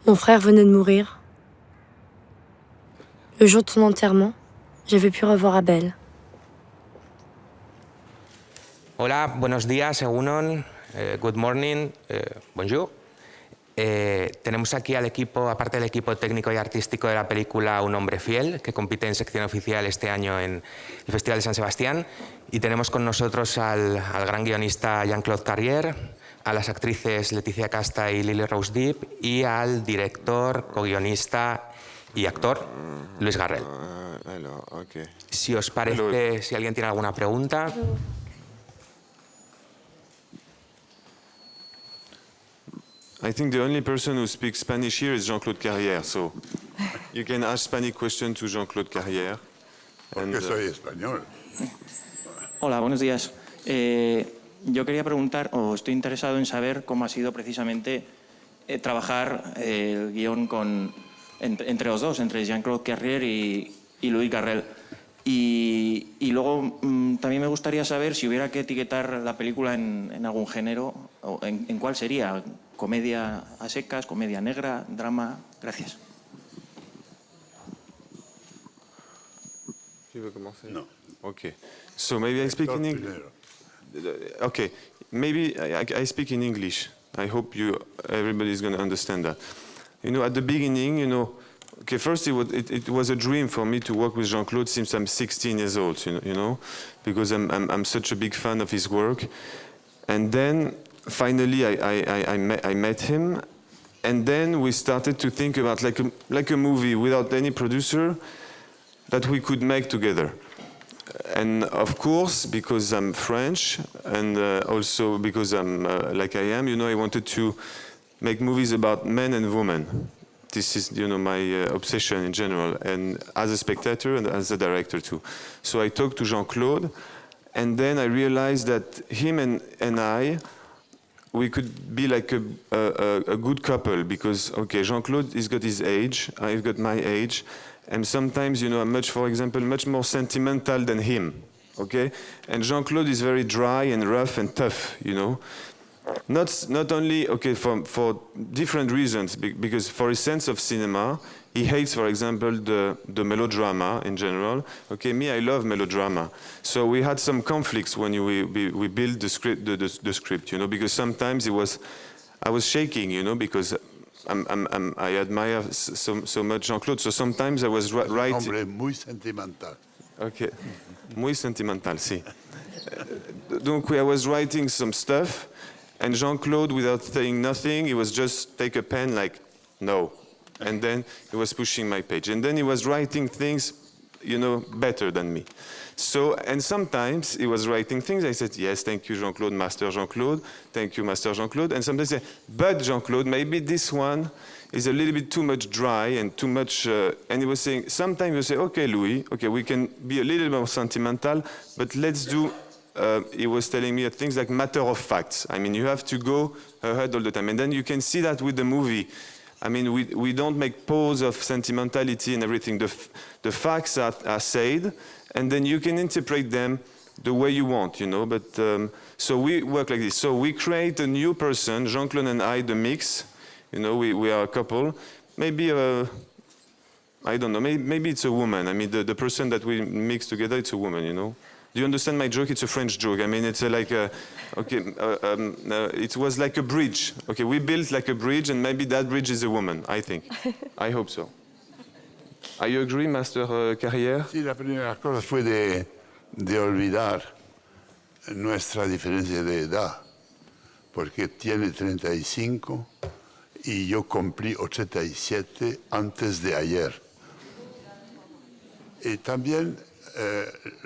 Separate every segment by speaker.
Speaker 1: Mon frère venait de mourir. Le jour de son enterrement, j'avais pu revoir Abel.
Speaker 2: Hola, buenos días, egunon, good morning, bonjour. Tenemos aquí al equipo, aparte del equipo técnico y artístico de la película Un hombre fiel, que compite en sección oficial este año en el Festival de San Sebastián, y tenemos con nosotros al gran guionista Jean-Claude Carrière, a las actrices Leticia Casta y Lily Rose Deep, y al director, co-guionista y actor Luis Garrel.
Speaker 3: Okay.
Speaker 2: Si os parece, si alguien tiene alguna pregunta...
Speaker 3: I think the only person who speaks Spanish here is Jean-Claude Carrière, so you can ask Spanish question to Jean-Claude Carrière.
Speaker 4: Porque soy español.
Speaker 5: Hola, buenos días. Yo quería preguntar, o estoy interesado en saber cómo ha sido precisamente trabajar el guión entre los dos, entre Jean-Claude Carrière y Louis Garrel. Y luego también me gustaría saber si hubiera que etiquetar la película en algún género, o en cuál sería. ¿Comedia a secas, comedia negra, drama? Gracias.
Speaker 3: No. Okay. So maybe I speak in English. Okay. Maybe I speak in English. I hope everybody is going to understand that. You know, at the beginning, okay, first it was a dream for me to work with Jean-Claude since I'm 16 years old, you know, because I'm such a big fan of his work. And then finally I met him, and then we started to think about like a movie without any producer that we could make together. And of course, because I'm French, and also because I'm like I am, I wanted to make movies about men and women. This is, my obsession in general, and as a spectator and as a director too. So I talked to Jean-Claude, and then I realized that him and I, we could be like a good couple, because, okay, Jean-Claude, he's got his age, I've got my age, and sometimes, I'm for example, much more sentimental than him, okay? And Jean-Claude is very dry and rough and tough, Not only, okay, for different reasons, because for his sense of cinema, he hates, for example, the melodrama in general. Okay, me, I love melodrama. So we had some conflicts when we built the script, because sometimes I was shaking, because I admire so much Jean-Claude. So sometimes I was writing.
Speaker 4: Hombre muy sentimental.
Speaker 3: Okay, muy sentimental, sí. Donc I was writing some stuff, and Jean-Claude, without saying nothing, he was just take a pen like, no. And then he was pushing my page. And then he was writing things, better than me. So, and sometimes he was writing things, I said, yes, thank you, Jean-Claude, Master Jean-Claude. Thank you, Master Jean-Claude. And sometimes I say, but Jean-Claude, maybe this one is a little bit too much dry and too much, and he was saying, sometimes he would say, okay, Louis, okay, we can be a little more sentimental, but let's do, he was telling me things like matter of facts. I mean, you have to go ahead all the time. And then you can see that with the movie. I mean, we don't make pose of sentimentality and everything. The facts are said, and then you can interpret them the way you want, But so we work like this. So we create a new person, Jean-Claude and I, the mix. We are a couple. Maybe, I don't know, maybe it's a woman. I mean, the person that we mix together, it's a woman, Do you understand my joke? It's a French joke. I mean, it's it was like a bridge. Okay, we built like a bridge, and maybe that bridge is a woman, I think. I hope so. Are you agree, Master Carrière?
Speaker 4: Sí, la primera cosa fue de olvidar nuestra diferencia de edad, porque tiene 35 y yo cumplí 87 antes de ayer. Y también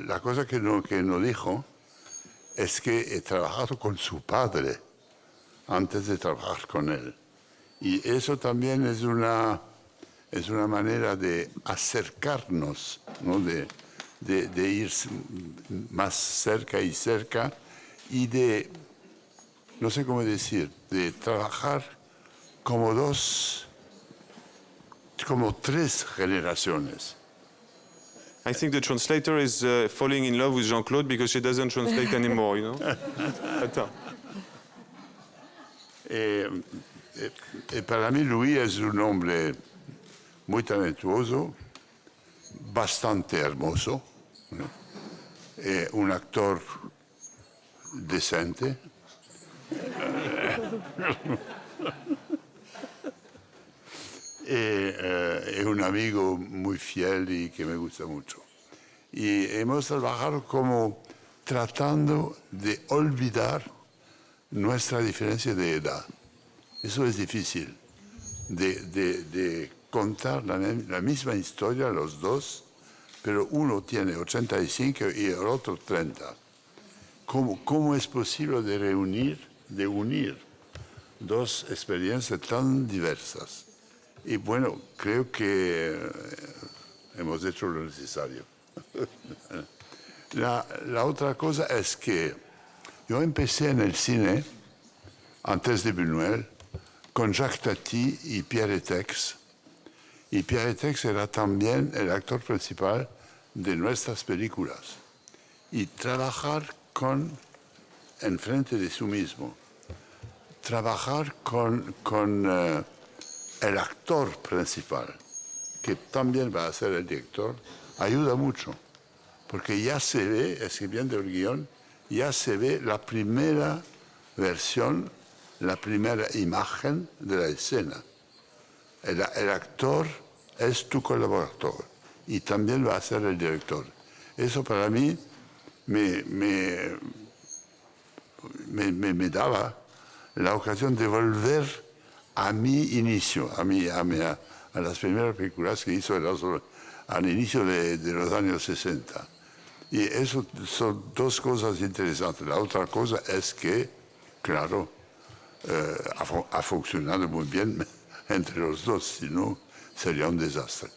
Speaker 4: la cosa que no dijo es que he trabajado con su padre antes de trabajar con él. Y eso también es una manera de acercarnos, ¿no? de ir más cerca y cerca, y de, no sé cómo decir, de trabajar como tres generaciones.
Speaker 3: I think the translator is falling in love with Jean-Claude because she doesn't translate anymore, Attends.
Speaker 4: Para mí Luis es un hombre muy talentuoso, bastante hermoso, ¿no? Un actor decente. Es un amigo muy fiel y que me gusta mucho. Y hemos trabajado como tratando de olvidar nuestra diferencia de edad. Eso es difícil, de contar la misma historia los dos, pero uno tiene 85 y el otro 30. ¿Cómo es posible de unir dos experiencias tan diversas? Y bueno, creo que hemos hecho lo necesario. La otra cosa es que yo empecé en el cine, antes de Buñuel, con Jacques Tati y Pierre Tex. Y Pierre Tex era también el actor principal de nuestras películas. Y trabajar enfrente de sí mismo, trabajar con el actor principal, que también va a ser el director, ayuda mucho. Porque ya se ve, escribiendo el guión, ya se ve la primera versión, la primera imagen de la escena. El actor es tu colaborador y también va a ser el director. Eso para mí me daba la ocasión de volver a mi inicio, a las primeras películas que hizo al inicio de los años 60. Y eso son dos cosas interesantes. La otra cosa es que, claro, ha funcionado muy bien entre los dos, si no sería un desastre.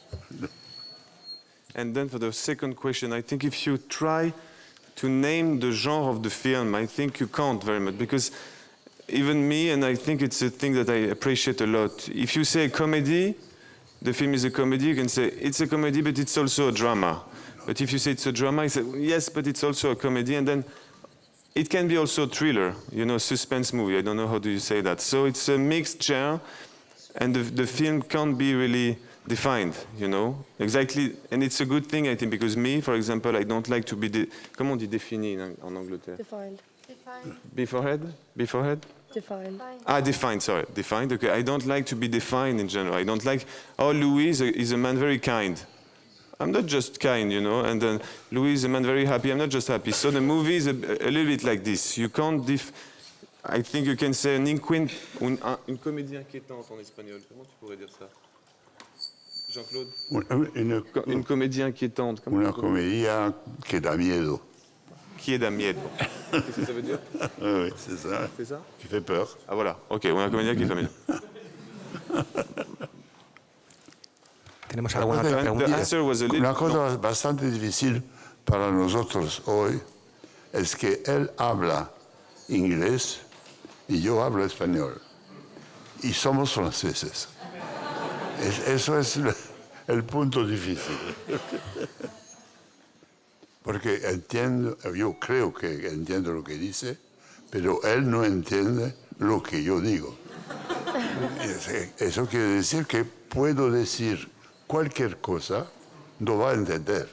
Speaker 3: And then for the second question, I think if you try to name the genre of the film, I think you can't very much, because even me, and I think it's a thing that I appreciate a lot, if you say comedy, the film is a comedy, you can say it's a comedy, but it's also a drama. But if you say it's a drama, you say, yes, but it's also a comedy, and then it can be also a thriller, suspense movie. I don't know how do you say that. So it's a mixed genre, and the film can't be really defined, exactly. And it's a good thing, I think, because me, for example, I don't like to be, comment on dit défini en Angleterre?
Speaker 1: Defined.
Speaker 3: Beforehand?
Speaker 1: Defined.
Speaker 3: Defined, sorry. Defined, okay. I don't like to be defined in general. I don't like, Louis is a man very kind. I'm not just kind, and then Louis is a man very happy. I'm not just happy. So the movie is a little bit like this. You can't I think you can say une comédie inquiétante en espagnol. Comment tu pourrais dire ça? Jean-Claude? Une comédie inquiétante.
Speaker 4: Una comedia que da miedo.
Speaker 3: Qui da miedo. Qu'est-ce que ça veut dire?
Speaker 4: Oui, c'est ça.
Speaker 3: C'est ça?
Speaker 4: Qui fait peur.
Speaker 3: Ah voilà, ok, una comedia qui fait miedo.
Speaker 2: ¿Tenemos alguna otra pregunta?
Speaker 3: The answer was a little...
Speaker 4: Una cosa bastante difícil para nosotros hoy es que él habla inglés y yo hablo español. Y somos franceses. Eso es el punto difícil. Porque yo creo que entiendo lo que dice, pero él no entiende lo que yo digo. Eso quiere decir que puedo decir cualquier cosa, no va a entender.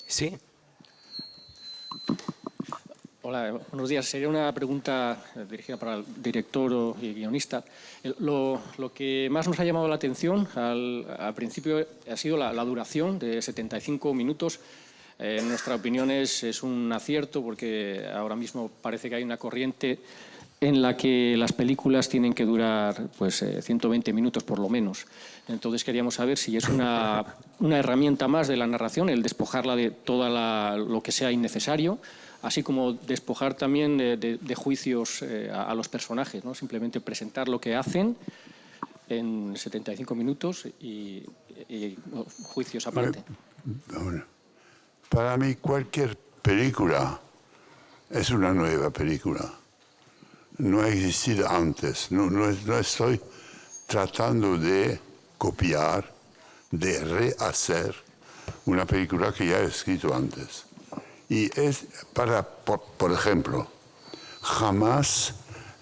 Speaker 2: Sí.
Speaker 6: Hola, buenos días. Sería una pregunta dirigida para el director y guionista. Lo que más nos ha llamado la atención al principio ha sido la duración de 75 minutos. En nuestra opinión es un acierto porque ahora mismo parece que hay una corriente en la que las películas tienen que durar 120 minutos por lo menos. Entonces queríamos saber si es una herramienta más de la narración, el despojarla de todo lo que sea innecesario, así como despojar también de juicios a los personajes, ¿no? Simplemente presentar lo que hacen en 75 minutos y juicios aparte.
Speaker 4: Bueno, para mí cualquier película es una nueva película. No ha existido antes. No estoy tratando de copiar, de rehacer una película que ya he escrito antes. Y es por ejemplo, jamás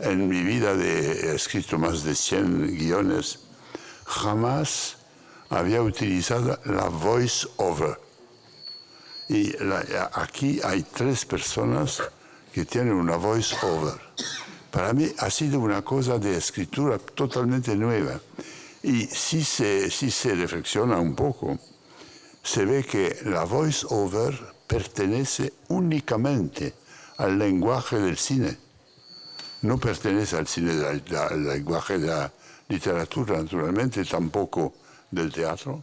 Speaker 4: en mi vida he escrito más de 100 guiones, jamás había utilizado la voice over. Y aquí hay 3 personas que tienen una voice over. Para mí ha sido una cosa de escritura totalmente nueva. Y si se reflexiona un poco, se ve que la voice over pertenece únicamente al lenguaje del cine. No pertenece al cine, al lenguaje de la literatura, naturalmente, tampoco del teatro.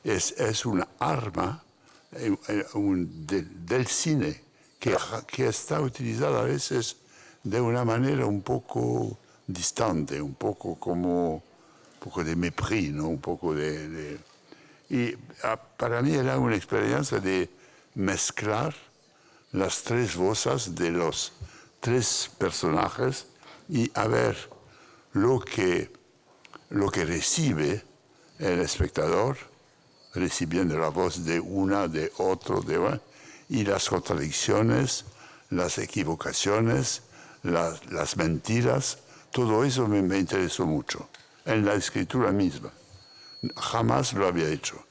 Speaker 4: Es una arma del cine que está utilizada a veces de una manera un poco distante, un poco como un poco de mépris, ¿no? Un poco y para mí era una experiencia de mezclar las 3 voces de los 3 personajes y a ver lo que recibe el espectador, recibiendo la voz de una, de otro, y las contradicciones, las equivocaciones, las mentiras, todo eso me interesó mucho en la escritura misma. Jamás lo había hecho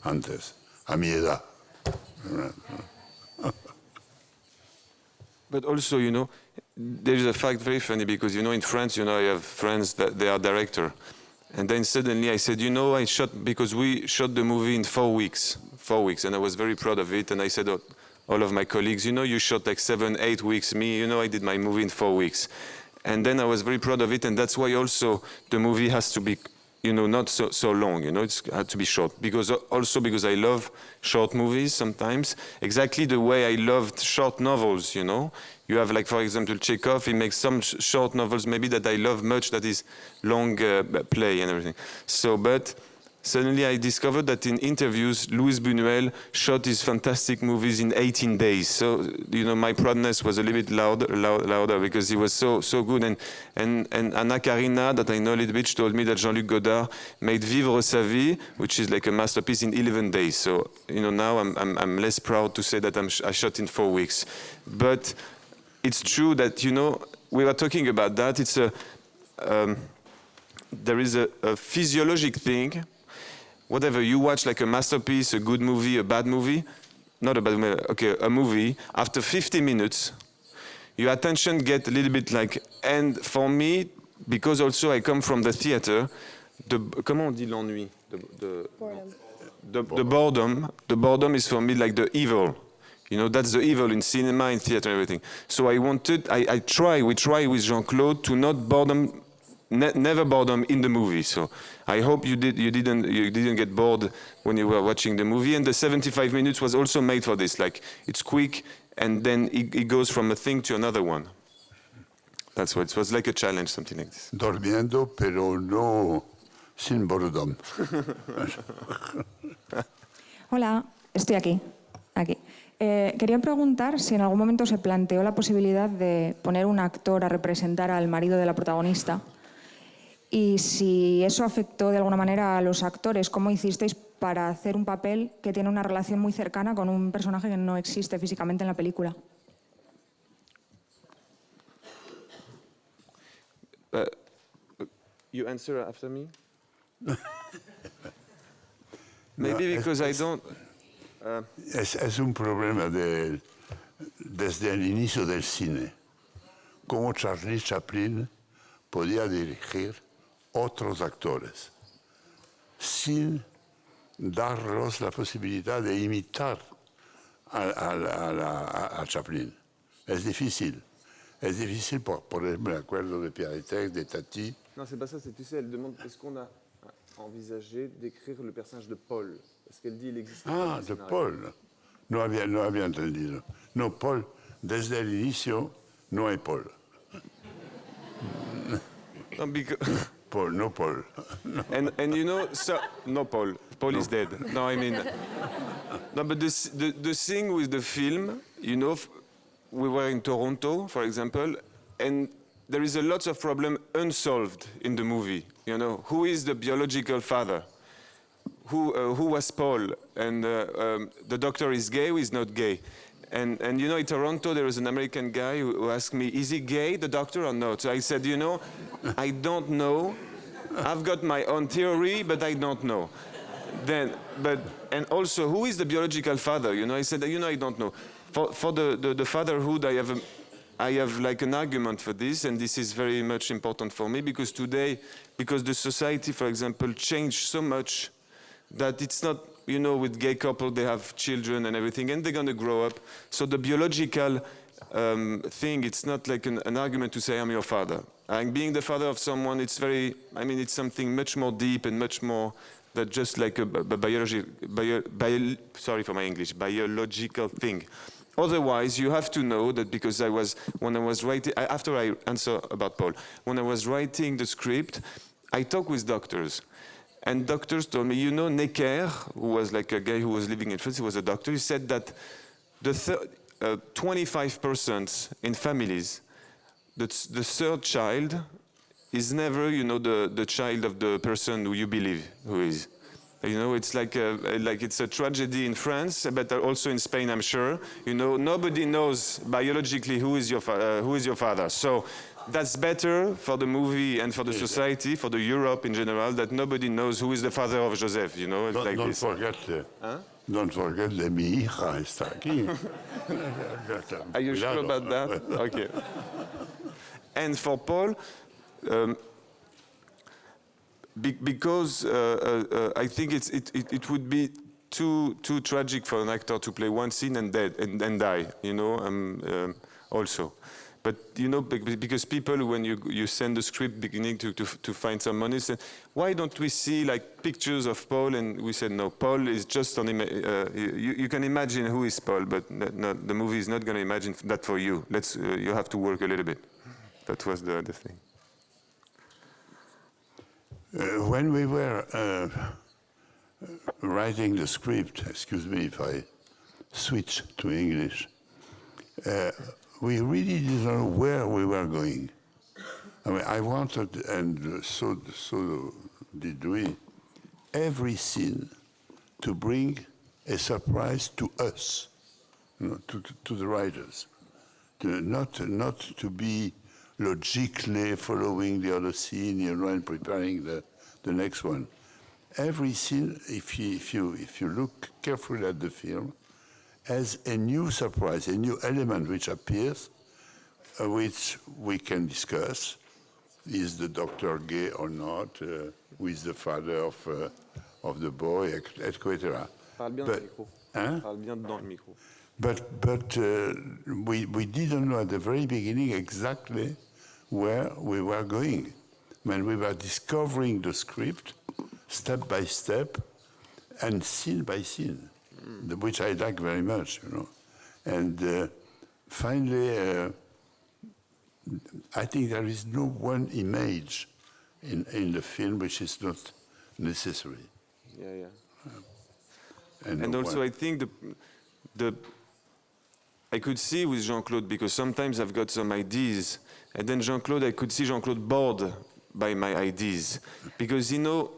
Speaker 4: antes, a mi edad.
Speaker 3: But also, there is a fact very funny because, in France, I have friends that they are director. And then suddenly I said, I shot, because we shot the movie in 4 weeks, and I was very proud of it. And I said, all of my colleagues, you shot like 7, 8 weeks. Me, I did my movie in 4 weeks. And then I was very proud of it. And that's why also the movie has to be, not so long, it's had to be short. Because I love short movies sometimes, exactly the way I loved short novels, You have, like, for example, Chekhov, he makes some short novels maybe that I love much, that is long play and everything. So, but suddenly I discovered that in interviews, Luis Buñuel shot his fantastic movies in 18 days. So, my proudness was a little bit louder because he was so good. And Anna Karina, that I know a little bit, told me that Jean-Luc Godard made Vivre sa vie, which is like a masterpiece, in 11 days. So, now I'm less proud to say that I shot in 4 weeks. But it's true that, we were talking about that. It's there is a physiologic thing. Whatever you watch, like a masterpiece, a good movie, a bad movie, not a bad movie, okay, a movie, after 50 minutes, your attention gets a little bit like, and for me, because also I come from the theater, comment on dit l'ennui? The boredom is for me like the evil. That's the evil in cinema, in theater, and everything. So we try with Jean-Claude to not boredom, never boredom in the movie. So I hope you didn't get bored when you were watching the movie. And the 75 minutes was also made for this. Like, it's quick, and then it goes from a thing to another one. That's what it was, like a challenge, something like this.
Speaker 4: Durmiendo, pero no sin boredom.
Speaker 1: Hola, estoy aquí. Quería preguntar si en algún momento se planteó la posibilidad de poner un actor a representar al marido de la protagonista y si eso afectó de alguna manera a los actores. ¿Cómo hicisteis para hacer un papel que tiene una relación muy cercana con un personaje que no existe físicamente en la película?
Speaker 3: You answer after me? Maybe because I don't...
Speaker 4: Es un problema desde el inicio del cine. Cómo Charlie Chaplin podía dirigir otros actores sin darlos la posibilidad de imitar a Chaplin. Es difícil. Es difícil, por ejemplo, me acuerdo de Pierre, de Tati.
Speaker 3: Non, c'est pas ça, c'est, tu sais, elle demande est-ce qu'on a envisagé d'écrire le personnage de Paul. Parce qu'elle dit il existe.
Speaker 4: Ah, de Paul. No había entendido. No, Paul, desde el inicio no hay Paul.
Speaker 3: No,
Speaker 4: Paul, no Paul. No.
Speaker 3: And so, no Paul. Paul is dead. No, I mean, no, but the thing with the film, we were in Toronto, for example, and there is a lot of problem unsolved in the movie. Who is the biological father? Who was Paul? And the doctor is gay or is not gay? And you know, in Toronto, there was an American guy who asked me, is he gay, the doctor, or not? So I said, you know, I don't know. I've got my own theory, but I don't know. And also, who is the biological father? You know, I said, you know, I don't know. For the fatherhood, I have like an argument for this, and this is very much important for me, because today, because the society, for example, changed so much that it's not, you know, with gay couple, they have children and everything, and they're going to grow up. So the biological thing, it's not like an argument to say, I'm your father. And being the father of someone, it's very, I mean, it's something much more deep and much more than just like a sorry for my English, biological thing. Otherwise, you have to know that, because when I was writing, after I answer about Paul, when I was writing the script, I talked with doctors. And doctors told me, you know, Necker, who was like a guy who was living in France, he was a doctor, he said that the 25% in families, the third child is never, you know, the child of the person who you believe who is. You know, it's like it's a tragedy in France, but also in Spain, I'm sure. You know, nobody knows biologically who is your father. So that's better for the movie and for the society, for the Europe in general, that nobody knows who is the father of Joseph. You know,
Speaker 4: don't,
Speaker 3: like
Speaker 4: don't
Speaker 3: this.
Speaker 4: Forget. Don't forget de mi hija está aquí.
Speaker 3: Are you sure about that? Okay. And for Paul, because I think it would be too tragic for an actor to play one scene and die. You know, also. But you know, because people, when you send the script beginning to find some money, say, why don't we see like pictures of Paul? And we said, no, Paul is just on. You can imagine who is Paul, but the movie is not going to imagine that for you. You have to work a little bit. That was the thing.
Speaker 4: When we were writing the script, excuse me if I switch to English, we really didn't know where we were going. I mean, I wanted, and so did we, every scene to bring a surprise to us, you know, to the writers, not to be logically following the other scene, you know, and preparing the next one. Every scene, if you look carefully at the film, has a new surprise, a new element which appears, which we can discuss. Is the doctor gay or not? Who is the father of the boy, etc. But we didn't know at the very beginning exactly where we were going. When we were discovering the script, step by step, and scene by scene, which I like very much, you know. And finally, I think there is no one image in the film which is not necessary.
Speaker 3: Yeah. And also, I think I could see with Jean-Claude, because sometimes I've got some ideas, and then Jean-Claude, I could see Jean-Claude bored by my ideas, because he know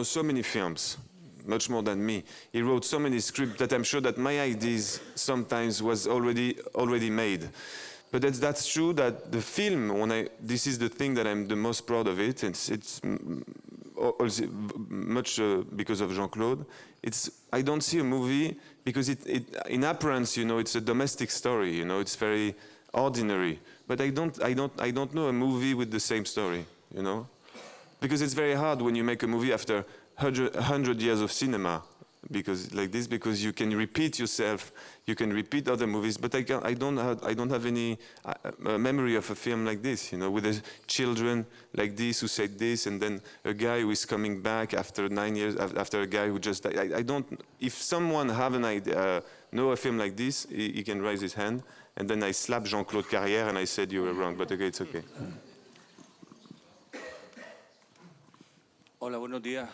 Speaker 3: so many films, much more than me. He wrote so many scripts that I'm sure that my ideas sometimes was already made. But that's true that the film, this is the thing that I'm the most proud of it. It's also much because of Jean-Claude. I don't see a movie because in appearance, you know, it's a domestic story. You know, it's very ordinary. But I don't know a movie with the same story. You know, because it's very hard when you make a movie after 100 years of cinema, because you can repeat yourself, you can repeat other movies, but I don't have any memory of a film like this, you know, with the children like this who said this, and then a guy who is coming back after 9 years after a guy who just died. I don't. If someone have an idea, know a film like this, he can raise his hand, and then I slap Jean-Claude Carrière and I said you were wrong, but okay, it's okay.
Speaker 7: Hola, buenos días.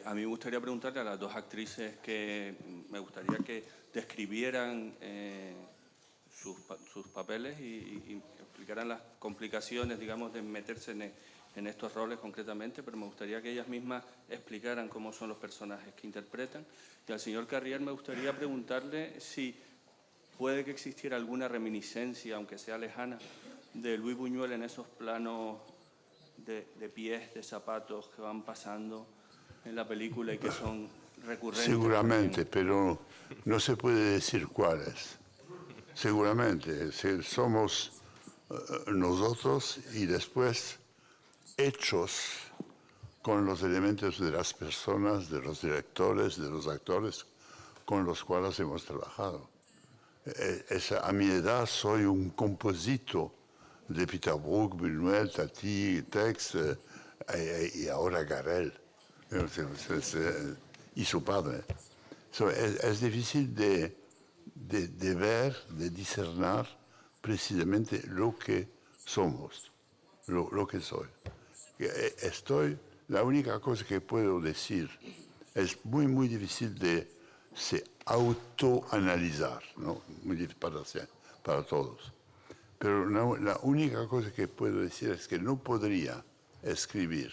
Speaker 7: A mí me gustaría preguntarle a las dos actrices que me gustaría que describieran sus papeles y explicaran las complicaciones, digamos, de meterse en estos roles concretamente, pero me gustaría que ellas mismas explicaran cómo son los personajes que interpretan. Y al señor Carrière me gustaría preguntarle si puede que existiera alguna reminiscencia, aunque sea lejana, de Luis Buñuel en esos planos de pies, de zapatos que van pasando en la película y que son recurrentes.
Speaker 4: Seguramente, pero no se puede decir cuáles. Seguramente, somos nosotros y después hechos con los elementos de las personas, de los directores, de los actores con los cuales hemos trabajado. A mi edad soy un composito de Peter Brook, Buñuel, Tati, Tex y ahora Garel y su padre. Es difícil de ver, de discernir precisamente lo que somos, lo que soy. La única cosa que puedo decir es muy difícil de se autoanalizar, ¿no? Muy difícil para todos. Pero la única cosa que puedo decir es que no podría escribir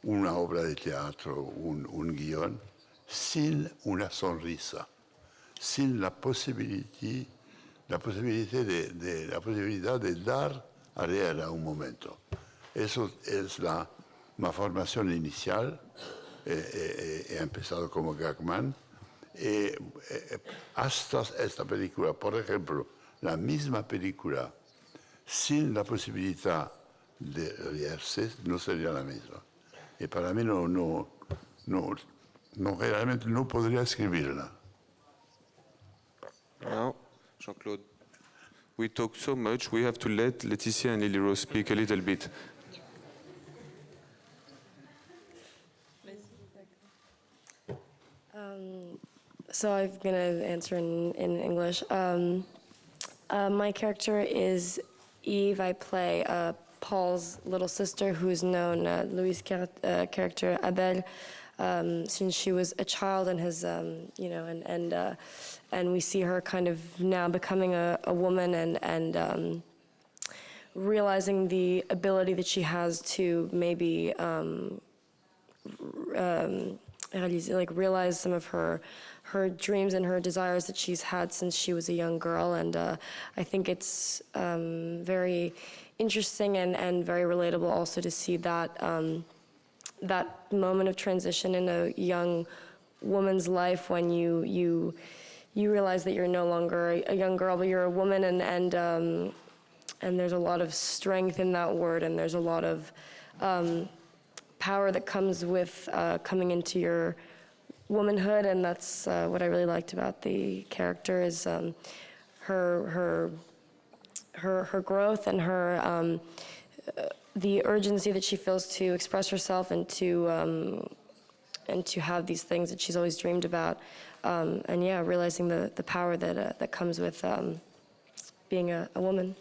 Speaker 4: una obra de teatro, un guión, sin una sonrisa, sin la posibilidad de dar a leer a un momento. Eso es mi formación inicial. He empezado como gagman. Hasta esta película, por ejemplo, la misma película, sin la posibilidad de leerse, no sería la misma. Y para mí realmente no podría escribirla.
Speaker 3: Now, Jean-Claude, we talk so much, we have to let Laetitia and Lily Rose speak a little bit.
Speaker 8: So I'm going to answer in English. My character is Eve. I play Paul's little sister, who's known Louis' character Abel since she was a child, and has and we see her kind of now becoming a woman and realizing the ability that she has to maybe realize some of her dreams and her desires that she's had since she was a young girl. And I think it's very interesting and very relatable also to see that that moment of transition in a young woman's life when you realize that you're no longer a young girl, but you're a woman, and there's a lot of strength in that word, and there's a lot of power that comes with coming into your womanhood, and that's what I really liked about the character is her growth and her the urgency that she feels to express herself and to have these things that she's always dreamed about, and yeah, realizing the power that comes with being a woman.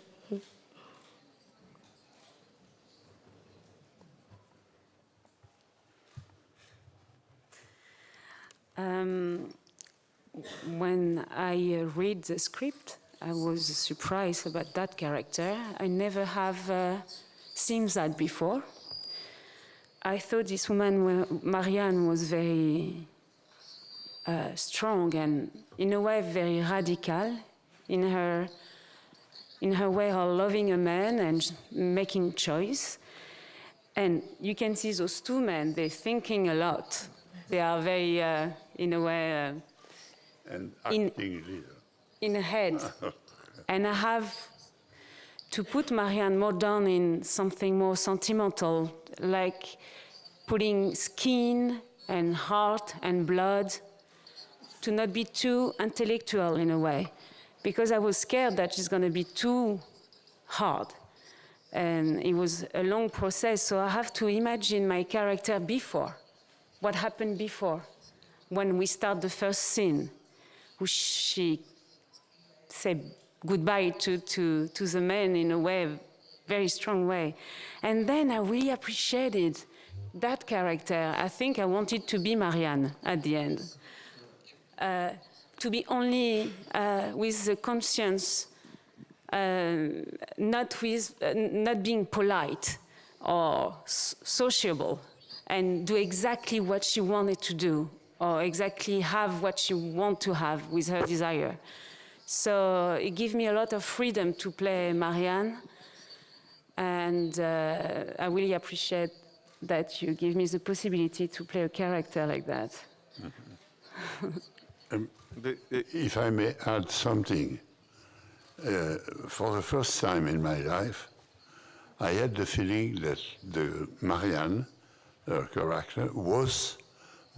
Speaker 9: When I read the script, I was surprised about that character. I never have seen that before. I thought this woman, Marianne, was very strong and, in a way, very radical in her way of loving a man and making choice. And you can see those two men, they're thinking a lot. They are very, in a way,
Speaker 4: and acting leader.
Speaker 9: In a head. And I have to put Marianne more down in something more sentimental, like putting skin and heart and blood, to not be too intellectual in a way, because I was scared that she's going to be too hard. And it was a long process, so I have to imagine my character before. What happened before, when we start the first scene, who she said goodbye to the man in a way, very strong way. And then I really appreciated that character. I think I wanted to be Marianne at the end. To be only with the conscience, not being polite or sociable, and do exactly what she wanted to do, or exactly have what she wanted to have with her desire. So it gives me a lot of freedom to play Marianne. And I really appreciate that you give me the possibility to play a character like that.
Speaker 4: If I may add something, for the first time in my life, I had the feeling that the Marianne, her character, was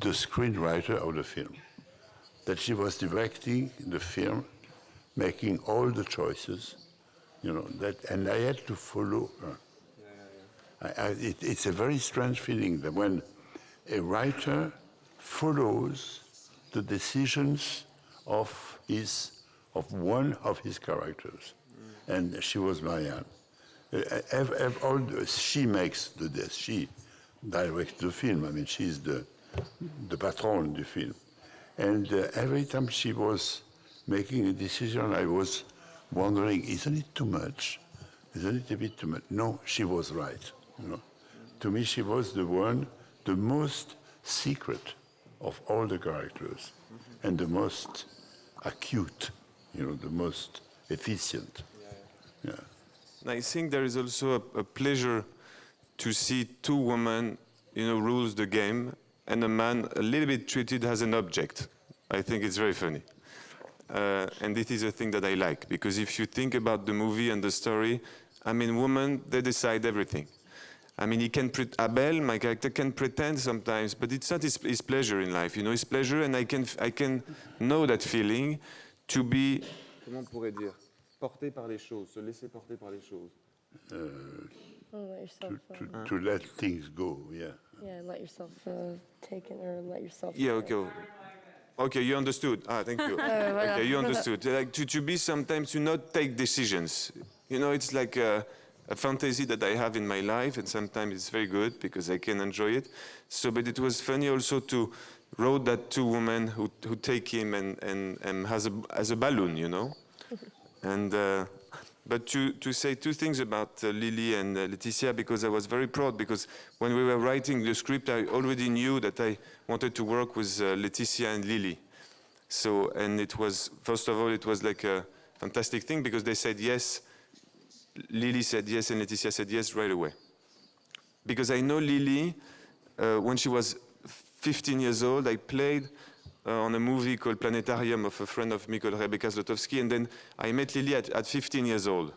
Speaker 4: the screenwriter of the film, that she was directing the film, making all the choices, you know, and I had to follow her. It's a very strange feeling that when a writer follows the decisions of one of his characters, and she was Marianne. She directs the film. I mean, she's the patron du film. And every time she was making a decision, I was wondering, isn't it too much? Isn't it a bit too much? No, she was right. You know? To me, she was the most secret of all the characters, and the most acute, you know, the most efficient. Yeah.
Speaker 3: I think there is also a pleasure to see two women, you know, rules the game, and a man a little bit treated as an object. I think it's very funny. And it is a thing that I like, because if you think about the movie and the story, I mean, women, they decide everything. I mean, Abel, my character, can pretend sometimes, but it's not his pleasure in life, you know, his pleasure, and I can know that feeling to be...
Speaker 10: Comment on pourrait dire? Porté par les choses, se laisser porter par les choses.
Speaker 4: To let things go, yeah.
Speaker 8: Yeah, let yourself take it, or let yourself...
Speaker 3: Yeah, okay. Okay, you understood. Thank you. Okay, you understood. Like to be sometimes to not take decisions. You know, it's like a fantasy that I have in my life, and sometimes it's very good because I can enjoy it. So, but it was funny also to wrote that two women who take him and as a balloon, you know. And but to say two things about Lily and Laetitia, because I was very proud, because when we were writing the script, I already knew that I wanted to work with Laetitia and Lily. So, and it was, first of all, it was like a fantastic thing because they said yes. Lily said yes and Laetitia said yes right away. Because I know Lily, when she was 15 years old, I played on a movie called Planetarium of a friend of me called Rebecca Zlotowski, and then I met Lily at 15 years old.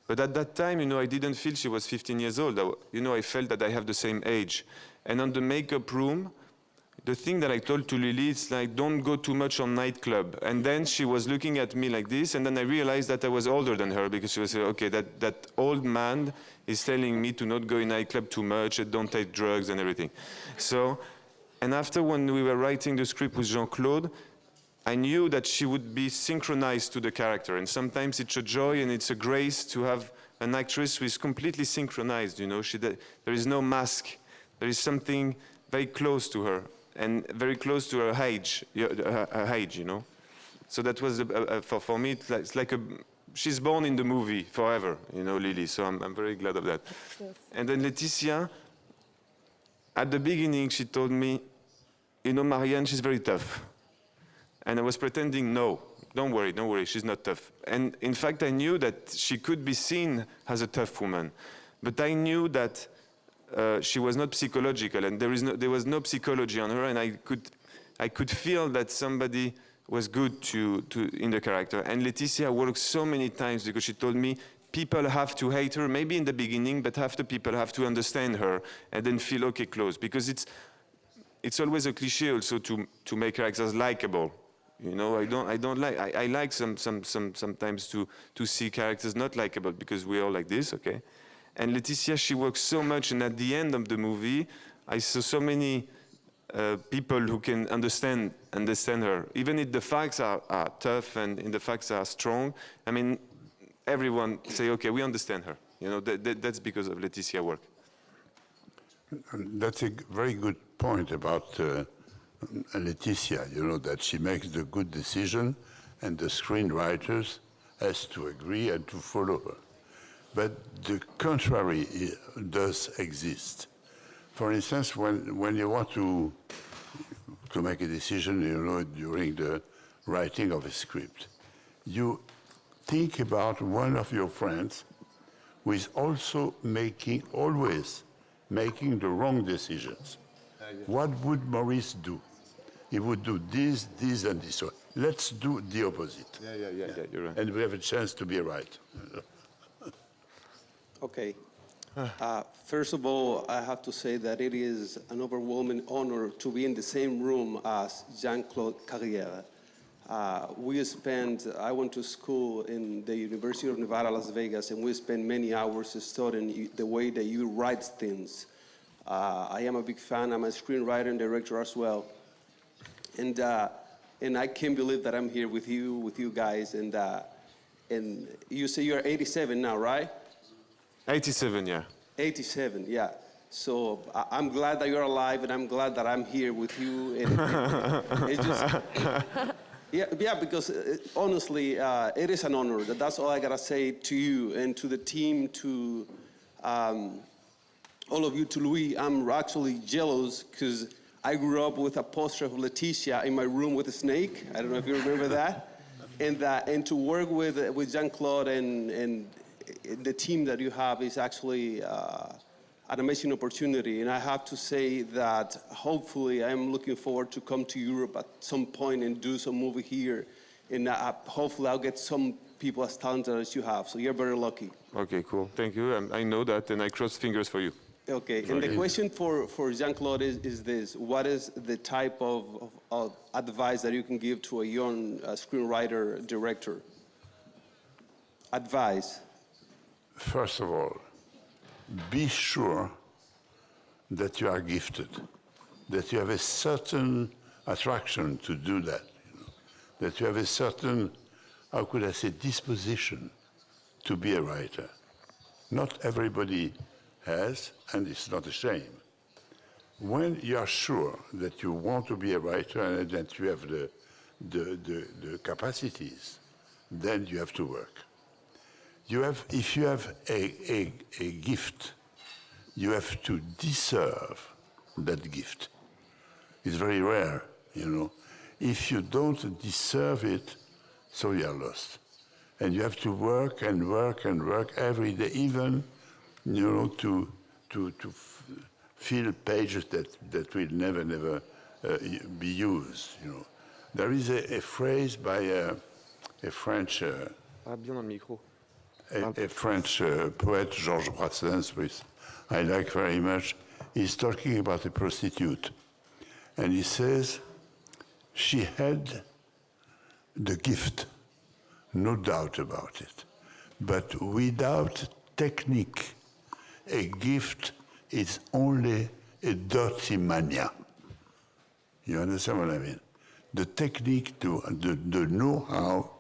Speaker 3: But at that time, you know, I didn't feel she was 15 years old. You know, I felt that I have the same age. And on the makeup room, the thing that I told to Lily, it's like, don't go too much on nightclub. And then she was looking at me like this, and then I realized that I was older than her, because she was, okay, that old man is telling me to not go in nightclub too much, and don't take drugs and everything. So, and after when we were writing the script with Jean-Claude, I knew that she would be synchronized to the character. And sometimes it's a joy and it's a grace to have an actress who is completely synchronized, you know. There is no mask. There is something very close to her and very close to her age, you know. So that was, for me, it's like she's born in the movie forever, you know, Lily. So I'm very glad of that. Yes. And then Laetitia, at the beginning, she told me, you know, Marianne, she's very tough. And I was pretending, no, don't worry, she's not tough. And in fact, I knew that she could be seen as a tough woman. But I knew that she was not psychological, and there was no psychology on her, and I could feel that somebody was good in the character. And Laetitia worked so many times because she told me, people have to hate her, maybe in the beginning, but after people have to understand her and then feel okay close. Because it's always a cliche also to make characters likable. You know, I like sometimes to see characters not likable because we are like this, okay? And Laetitia, she works so much, and at the end of the movie, I saw so many people who can understand her. Even if the facts are tough and the facts are strong, I mean, everyone say, okay, we understand her. You know, that's because of Laetitia's work.
Speaker 4: That's a very good point about Laetitia, you know, that she makes the good decision and the screenwriters has to agree and to follow her. But the contrary does exist. For instance, when you want to make a decision, you know, during the writing of a script, you think about one of your friends who is also always making the wrong decisions. What would Maurice do? He would do this, this, and this. So let's do the opposite.
Speaker 3: Yeah, you're right.
Speaker 4: And we have a chance to be right.
Speaker 11: Okay. First of all, I have to say that it is an overwhelming honor to be in the same room as Jean-Claude Carrière. I went to school in the University of Nevada, Las Vegas, and we spent many hours studying the way that you write things. I am a big fan. I'm a screenwriter and director as well. And I can't believe that I'm here with you guys. And you say you're 87 now, right?
Speaker 3: 87, yeah.
Speaker 11: 87, yeah. So I'm glad that you're alive, and I'm glad that I'm here with you. And it's just, yeah, because honestly, it is an honor. That's all I gotta say to you and to the team, to all of you, to Louis. I'm actually jealous because I grew up with a poster of Leticia in my room with a snake. I don't know if you remember that. And to work with Jean-Claude and the team that you have is actually an amazing opportunity. And I have to say that hopefully I am looking forward to come to Europe at some point and do some movie here. And hopefully I'll get some people as talented as you have. So you're very lucky.
Speaker 3: Okay, cool. Thank you. I know that, and I cross fingers for you.
Speaker 11: Okay, and the question for Jean-Claude is this. What is the type of advice that you can give to a young screenwriter, director? Advice.
Speaker 4: First of all, be sure that you are gifted, that you have a certain attraction to do that, that you have a certain, how could I say, disposition to be a writer. Not everybody has, and it's not a shame. When you are sure that you want to be a writer and that you have the capacities, then you have to work. If you have a gift, you have to deserve that gift. It's very rare, If you don't deserve it, so you are lost. And you have to work and work and work every day, even, to fill pages that will never be used, There is a phrase by a French...
Speaker 3: bien dans le micro.
Speaker 4: A French poet, Georges Brassens, which I like very much. He's talking about a prostitute. And he says, she had the gift, no doubt about it. But without technique, a gift is only a dirty mania. You understand what I mean? The technique, the know-how,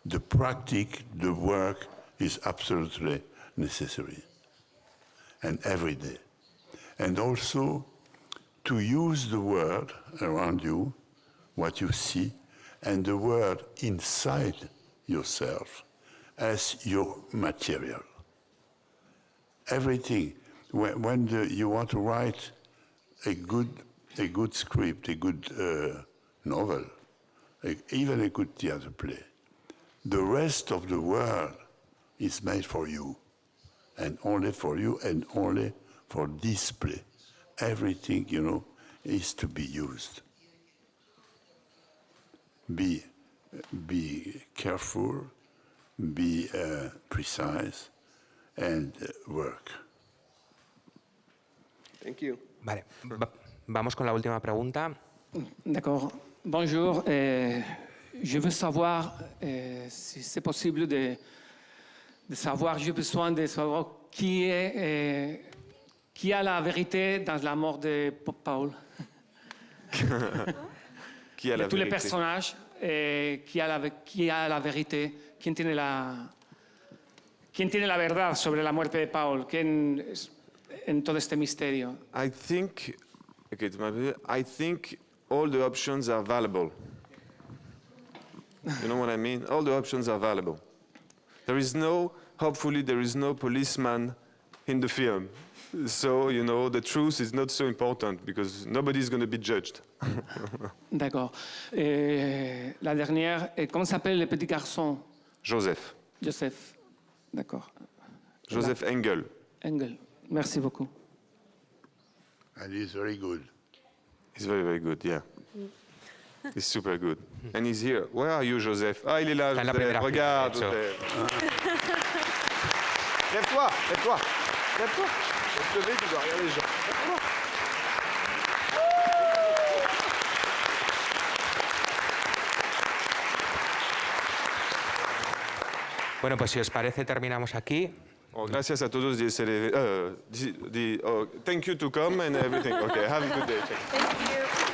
Speaker 4: the practice, the work, is absolutely necessary, and every day. And also to use the world around you, what you see, and the world inside yourself as your material. Everything, when you want to write a good script, a good novel, even a good theater play, the rest of the world is made for you, and only for you, and only for display. Everything, is to be used. Be careful, be precise, and work.
Speaker 11: Thank you.
Speaker 2: Vale, vamos con la última pregunta.
Speaker 6: D'accord. Bonjour. Je veux savoir si c'est possible de savoir, j'ai besoin de savoir qui a la vérité dans la mort de Paul.
Speaker 3: Qui a la
Speaker 6: de tous les
Speaker 3: vérité?
Speaker 6: personnages, qui a la vérité, quién tiene la verdad sobre la muerte de Paul, quién en todo este misterio.
Speaker 3: I think all the options are valuable. You know what I mean? All the options are valuable. Hopefully there is no policeman in the film. So, the truth is not so important because nobody is going to be judged.
Speaker 6: D'accord. La dernière, comment s'appelle le petit garçon
Speaker 3: Joseph.
Speaker 6: Joseph. D'accord.
Speaker 3: Joseph Engel.
Speaker 6: Engel. Merci beaucoup.
Speaker 4: And he's very good.
Speaker 3: He's very, very good, yeah. He's super good. And he's here. Where are you, Joseph? Ah, il est là,
Speaker 2: Está en la
Speaker 3: Joseph.
Speaker 2: primera
Speaker 3: Regarde,
Speaker 2: fila, de
Speaker 3: Joseph. Lève-toi, lève-toi. Lève-toi. Faut te lever, tu dois regarder les gens. Lève-toi.
Speaker 2: Bueno, pues si os parece, terminamos aquí.
Speaker 3: Oh, gracias a todos. Thank you to come and everything. Okay, have a good day.
Speaker 8: Thank you.